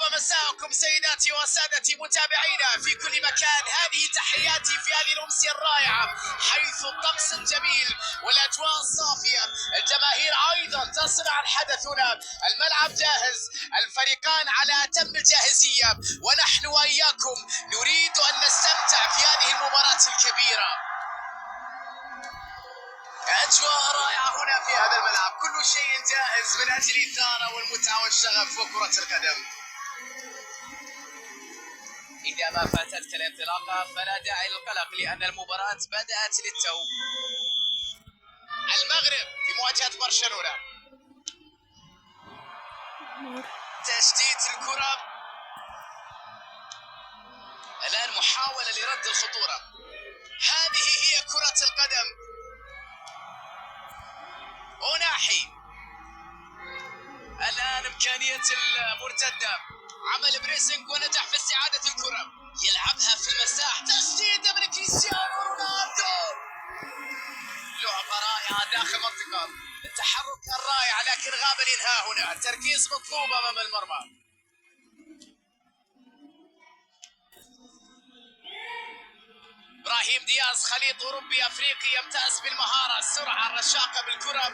طاب مساءكم سيداتي وسادتي متابعينا في كل مكان. هذه تحياتي في هذه الأمسية الرائعة حيث الطقس الجميل والأجواء الصافية، الجماهير أيضا تصنع الحدث هنا، الملعب جاهز، الفريقان على أتم الجاهزية، ونحن وإياكم نريد أن نستمتع في هذه المباراة الكبيرة. أجواء رائعة هنا في هذا الملعب، كل شيء جاهز من أجل الإثارة والمتعة والشغف وكرة القدم. إذا ما فاتتك الانطلاقة فلا داعي للقلق لأن المباراة بدأت للتو. المغرب في مواجهة برشلونة. تشتيت الكرة الآن، محاولة لرد الخطورة. هذه هي كرة القدم. أوناحي الآن إمكانية المرتدة، عمل بريسنج ونجح في استعادة الكرة، يلعبها في المساح، تسديدة من كريستيانو رونالدو، لعبة رائعة داخل منطقة التحرك الرائع، لكن غاب الإنهاء هنا. التركيز مطلوب أمام المرمى. إبراهيم دياز خليط أوروبي أفريقي يمتاز بالمهارة، السرعة، الرشاقة بالكرة،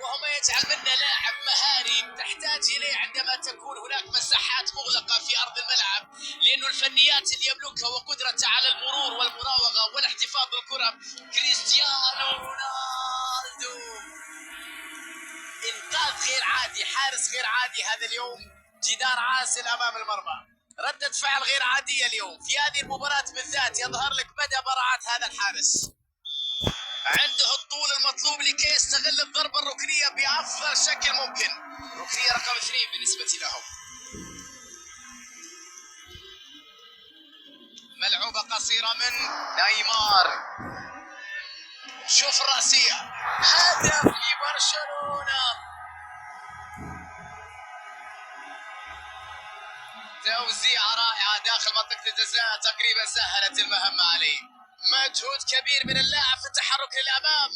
وهو ما يجعل منه لاعب مهاري تحتاج إليه عندما تكون هناك مساحات مغلقة في أرض الملعب، لأنه الفنيات اللي يملكها وقدرته على المرور والمراوغة والاحتفاظ بالكرة. كريستيانو رونالدو إنقاذ غير عادي، حارس غير عادي هذا اليوم، جدار عازل أمام المرمى. ردة فعل غير عادية اليوم في هذه المباراة بالذات، يظهر لك مدى براعة هذا الحارس. عنده الطول المطلوب لكي يستغل الضربة الركنية بأفضل شكل ممكن. ركنية رقم 2 بالنسبة له. ملعوبة قصيرة من نيمار. شوف الرأسية، هدف لبرشلونة. توزيعة رائعة داخل منطقة الجزاء، تقريبا سهلت المهمة عليه. مجهود كبير من اللاعب في التحرك للأمام،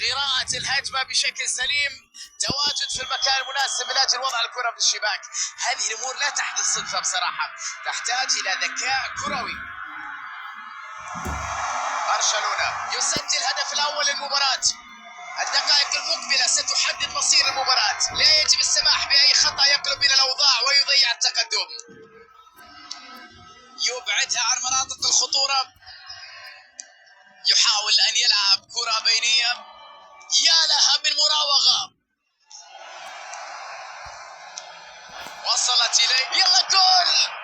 قراءة الهجمة بشكل سليم، تواجد في المكان المناسب من أجل وضع الكرة في الشباك. هذه الأمور لا تحدث صدفة بصراحة، تحتاج إلى ذكاء كروي. برشلونة يسجل الهدف الأول للمباراة. الدقائق المقبلة ستحدد مصير المباراة، لا يجب السماح بأي خطأ يقلب من الأوضاع ويضيع التقدم. يبعدها عن مناطق الخطورة، يحاول أن يلعب كرة بينية، يا لها من مراوغة، وصلت إليه، يلا جول.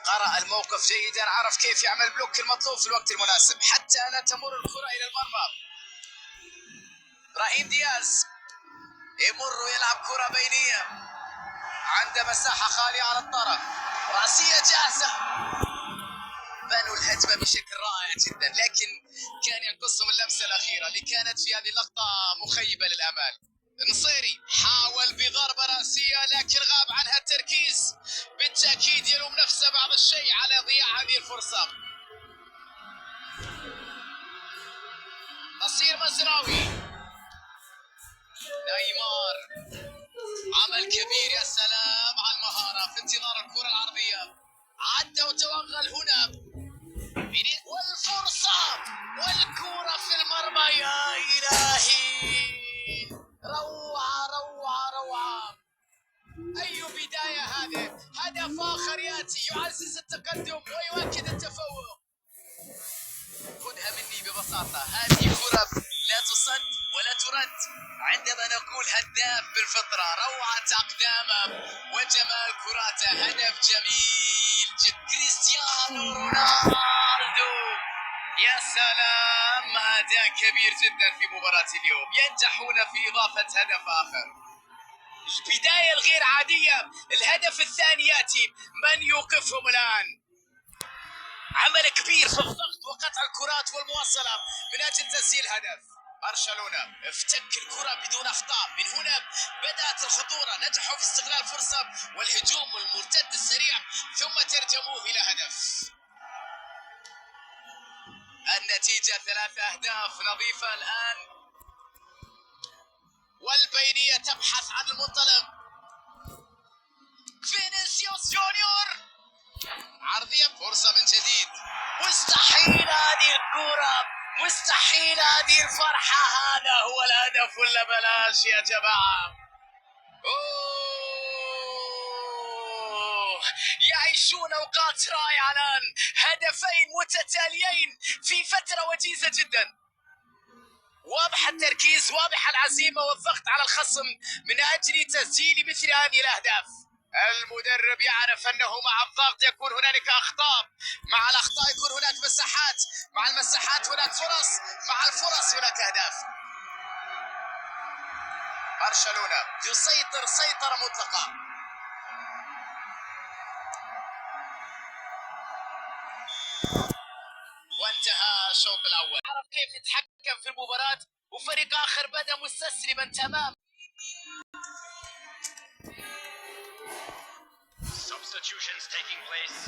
قرأ الموقف جيدا، عرف كيف يعمل بلوك المطلوب في الوقت المناسب حتى لا تمر الكرة إلى المرمى. إبراهيم دياز يمر يلعب كرة بينية، عنده مساحة خالية على الطرف، رأسية جاهزة. بنوا الهجمة بشكل رائع جدا، لكن كان ينقصهم اللمسة الأخيرة اللي كانت في هذه اللقطة مخيبة للآمال. نصيري حاول بضربة رأسية لكن غاب عنها التركيز، بالتأكيد يلوم نفسه بعض الشيء على ضياع هذه الفرصة. نصير مزراوي، نيمار، عمل كبير، يا سلام على المهارة في انتظار الكرة العرضية، عدى وتوغل هنا، والفرصة والكرة في المرمى. يا إلهي، روعة روعة روعة. أي بداية هذه، هدف آخر يأتي يعزز التقدم ويؤكد التفوق. خذها مني ببساطة، هذه كرة لا تصد ولا ترد. عندما نقول هداف بالفطرة، روعة أقدامه وجمال كراته، هدف جميل جدا. كريستيانو رونالدو، يا سلام، أداء كبير جدا في مباراة اليوم، ينجحون في إضافة هدف آخر. البداية الغير عادية، الهدف الثاني يأتي، من يوقفهم الآن؟ عمل كبير في الضغط وقطع الكرات والمواصلة من أجل تسجيل هدف. برشلونة افتك الكرة بدون أخطاء، من هنا بدأت الخطورة، نجحوا في استغلال فرصة والهجوم المرتد السريع ثم ترجموه إلى هدف. النتيجة 3 أهداف نظيفة الآن، والبينية تبحث عن المنطلق. جونيور، عرضية، فرصة من جديد. مستحيل هذه الكرة، مستحيل هذه الفرحة. هذا هو الهدف ولا بلاش يا جماعة؟ أوه، يعيشون أوقات رائعة الآن. هدفين متتاليين في فترة وجيزة جدا. واضح التركيز، واضح العزيمة والضغط على الخصم من أجل تسجيل مثل هذه الأهداف. المدرب يعرف أنه مع الضغط يكون هنالك أخطاء، مع الأخطاء يكون هناك مساحات، مع المساحات هناك فرص، مع الفرص هناك أهداف. برشلونة يسيطر سيطرة مطلقة. وانتهى الشوط الأول. عرف كيف يتحكم في المباراة، وفريق آخر بدأ مستسلما تماما. Substitutions taking place.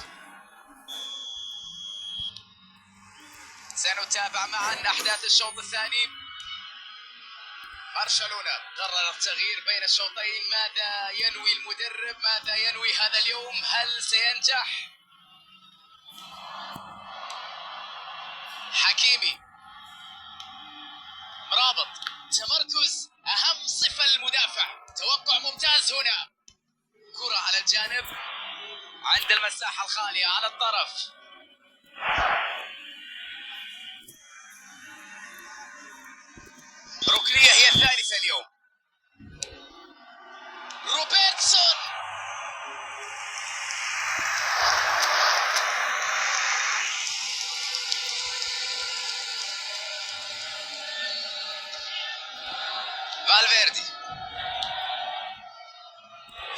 سنتابع معا أحداث الشوط الثاني. برشلونة قرر التغيير بين الشوطين. ماذا ينوي المدرب؟ ماذا ينوي هذا اليوم؟ هل سينجح؟ حكيمي، مرابط، تمركز أهم صفة للمدافع. توقع ممتاز هنا. كرة على الجانب عند المساحة الخالية على الطرف. ركنية هي الثالثة اليوم. روبرتسون،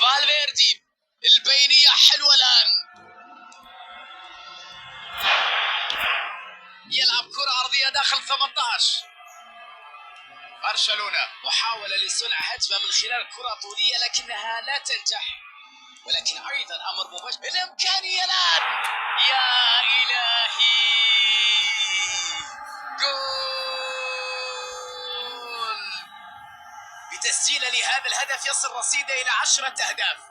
فالفيردي، البينية حلوة الآن. يلعب كرة عرضية داخل 18. برشلونة محاولة لصنع هجمة من خلال كرة طولية لكنها لا تنجح، ولكن أيضا أمر مباشر. الإمكانية الآن، يا إلهي، جول! بتسجيل لهذا الهدف يصل رصيده إلى 10 أهداف.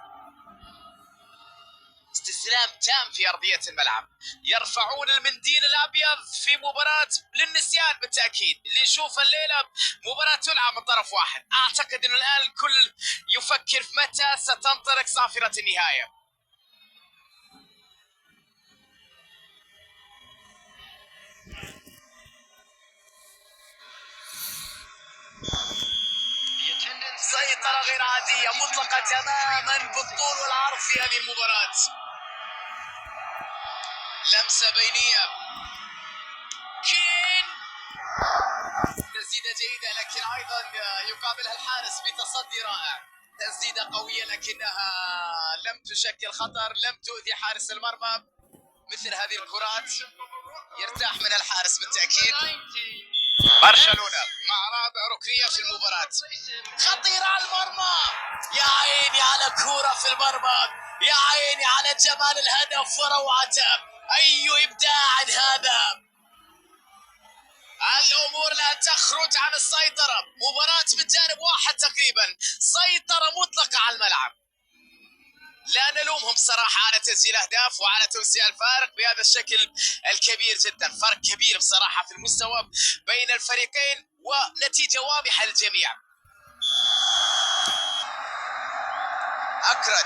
استسلام تام في أرضية الملعب. يرفعون المنديل الأبيض في مباراة للنسيان بالتأكيد. اللي يشوف الليلة مباراة تلعب من طرف واحد. أعتقد أنه الآن الكل يفكر في متى ستنطلق صافرة النهاية. سيطرة غير عادية مطلقة تماما بالطول والعرض في هذه المباراة. لمسة بينية، كين، تسديدة جيدة لكن أيضا يقابلها الحارس بتصدي رائع. تسديدة قوية لكنها لم تشكل خطر، لم تؤذي حارس المرمى. مثل هذه الكرات يرتاح من الحارس بالتأكيد. برشلونة مع رابع ركنية في المباراة. خطيرة على المرمى، يا عيني على كرة في المرمى، يا عيني على جمال الهدف وروعته. أي إبداع هذا. الأمور لا تخرج عن السيطرة. مباراة من جانب واحد تقريبا، سيطرة مطلقة على الملعب. لا نلومهم صراحة على تسجيل أهداف وعلى توسيع الفارق بهذا الشكل الكبير جدا. فرق كبير بصراحة في المستوى بين الفريقين ونتيجة واضحة للجميع. أكرد،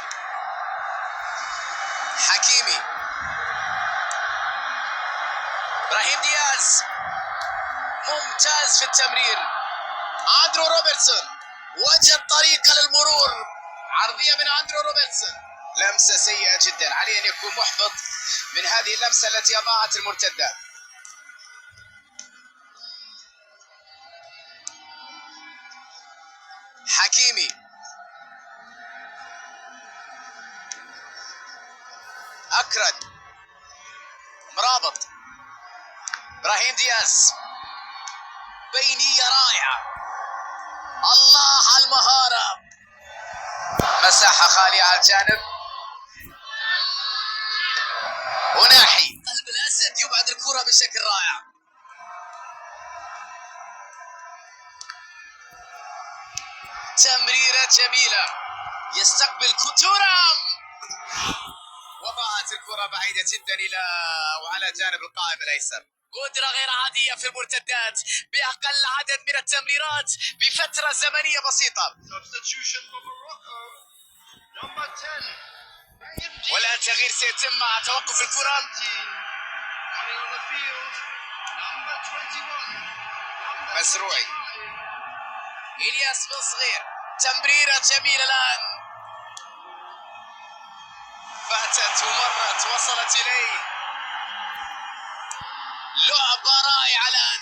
حكيمي، إبراهيم دياز، ممتاز في التمرير. أندرو روبرتسون وجد طريقة للمرور. عرضية من أندرو روبرتسون. لمسة سيئة جدا، عليه أن يكون محبط من هذه اللمسة التي أضاعت المرتدة. حكيمي، أكرد، مرابط، إبراهيم دياز، بينية رائعة. الله على المهارة. مساحة خالية على الجانب. وناحي قلب الأسد يبعد الكرة بشكل رائع. تمريرة جميلة. يستقبل تورام. وضاعت الكرة بعيدة جدا إلى وعلى جانب القائم الأيسر. قدرة غير عادية في المرتدات بأقل عدد من التمريرات بفترة زمنية بسيطة. والآن تغيير سيتم مع توقف الكرة. مزروعي، إلياس بن صغير، تمريرة جميلة الآن، فاتت ومرت وصلت إليه. لعبة رائعة الآن،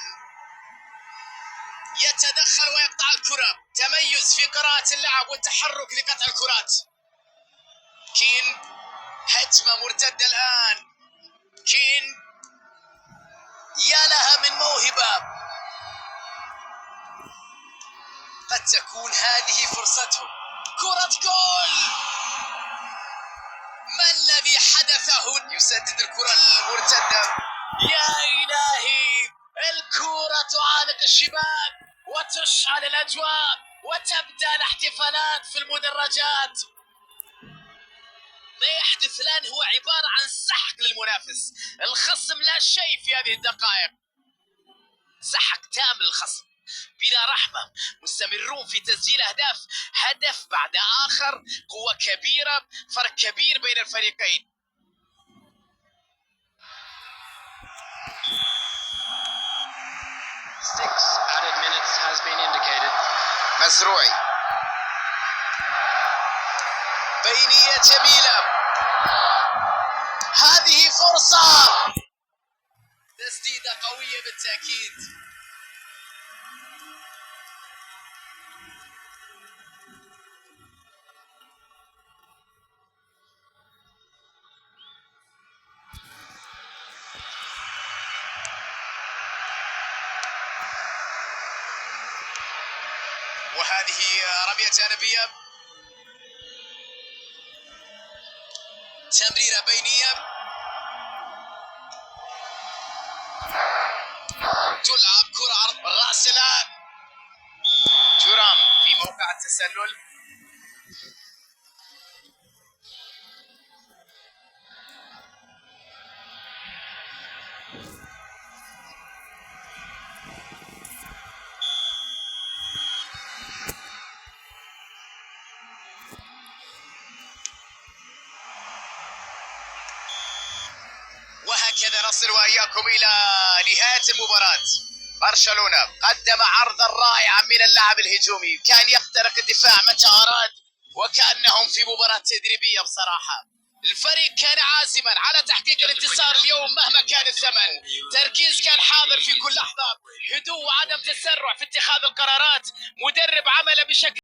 يتدخل ويقطع الكرة، تميز في قراءة اللعب والتحرك لقطع الكرات. كين، هجمة مرتدة الآن، كين يا لها من موهبة، قد تكون هذه فرصته. كرة جول، ما الذي حدث هنا؟ يسدد الكرة المرتدة، يا إلهي، الكرة تعانق الشباك وتشعل الأجواء وتبدأ الاحتفالات في المدرجات. ما يحدث الآن هو عبارة عن سحق للمنافس، الخصم لا شيء في هذه الدقائق، سحق تام للخصم بلا رحمة، مستمرون في تسجيل أهداف، هدف بعد آخر، قوة كبيرة، فرق كبير بين الفريقين. مزروعي، بينية جميلة، هذه فرصة، تسديدة قوية بالتأكيد. وهذه رمية جانبية، تمريرة بينية، تلعب كرة عرض الرأس الآن، ترام في موقع التسلل، وهكذا نصل وإياكم إلى نهاية المباراة. برشلونة قدم عرضا رائعا من اللعب الهجومي، كان يخترق الدفاع متى أراد، وكأنهم في مباراة تدريبية بصراحة. الفريق كان عازما على تحقيق الانتصار اليوم مهما كان الثمن، تركيز كان حاضر في كل لحظة، هدوء وعدم تسرع في اتخاذ القرارات، مدرب عمل بشكل